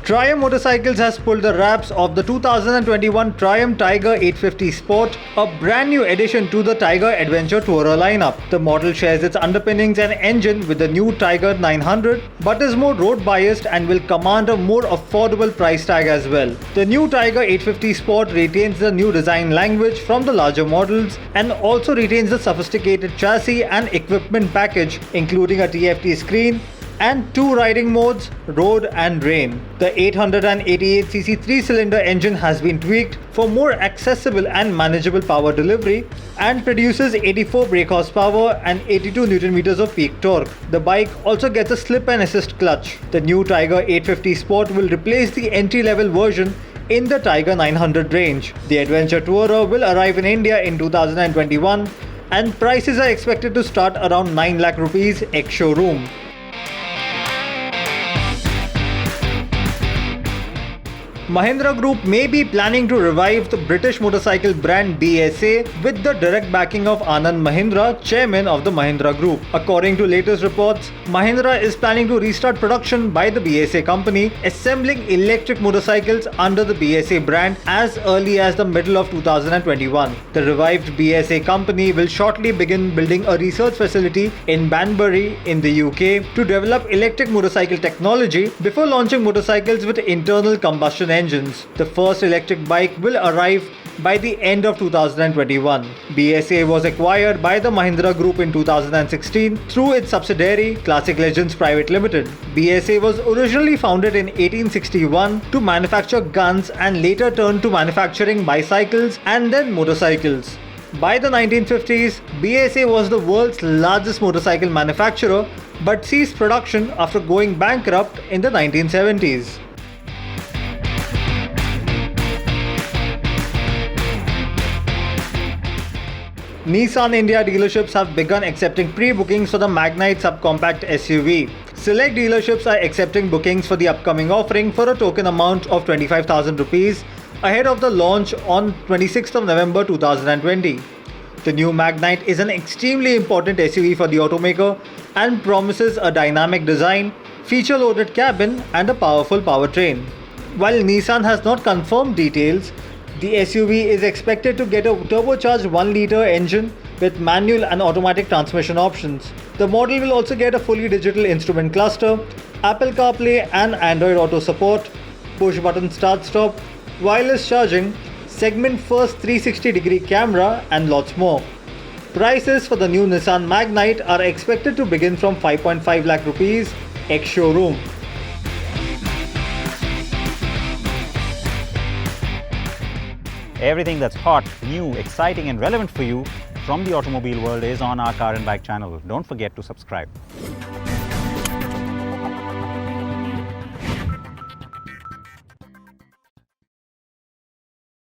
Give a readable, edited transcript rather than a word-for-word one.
Triumph Motorcycles has pulled the wraps of the 2021 Triumph Tiger 850 Sport, a brand new addition to the Tiger Adventure Tourer lineup. The model shares its underpinnings and engine with the new Tiger 900, but is more road biased and will command a more affordable price tag as well. The new Tiger 850 Sport retains the new design language from the larger models and also retains the sophisticated chassis and equipment package, including a TFT screen and two riding modes, road and rain. The 888cc 3-cylinder engine has been tweaked for more accessible and manageable power delivery and produces 84 brake horsepower and 82 Nm of peak torque. The bike also gets a slip and assist clutch. The new Tiger 850 Sport will replace the entry-level version in the Tiger 900 range. The Adventure Tourer will arrive in India in 2021 and prices are expected to start around 9 lakh rupees ex-showroom. Mahindra Group may be planning to revive the British motorcycle brand BSA with the direct backing of Anand Mahindra, chairman of the Mahindra Group. According to latest reports, Mahindra is planning to restart production by the BSA company, assembling electric motorcycles under the BSA brand as early as the middle of 2021. The revived BSA company will shortly begin building a research facility in Banbury in the UK to develop electric motorcycle technology before launching motorcycles with internal combustion engines. The first electric bike will arrive by the end of 2021. BSA was acquired by the Mahindra Group in 2016 through its subsidiary Classic Legends Private Limited. BSA was originally founded in 1861 to manufacture guns and later turned to manufacturing bicycles and then motorcycles. By the 1950s, BSA was the world's largest motorcycle manufacturer but ceased production after going bankrupt in the 1970s. Nissan India dealerships have begun accepting pre-bookings for the Magnite subcompact SUV. Select dealerships are accepting bookings for the upcoming offering for a token amount of 25,000 rupees ahead of the launch on 26th of November 2020. The new Magnite is an extremely important SUV for the automaker and promises a dynamic design, feature-loaded cabin and a powerful powertrain. While Nissan has not confirmed details, the SUV is expected to get a turbocharged 1-litre engine with manual and automatic transmission options. The model will also get a fully digital instrument cluster, Apple CarPlay and Android Auto support, push-button start-stop, wireless charging, segment-first 360-degree camera and lots more. Prices for the new Nissan Magnite are expected to begin from 5.5 lakh rupees ex-showroom. Everything that's hot, new, exciting and relevant for you from the automobile world is on our Car and Bike channel. Don't forget to subscribe.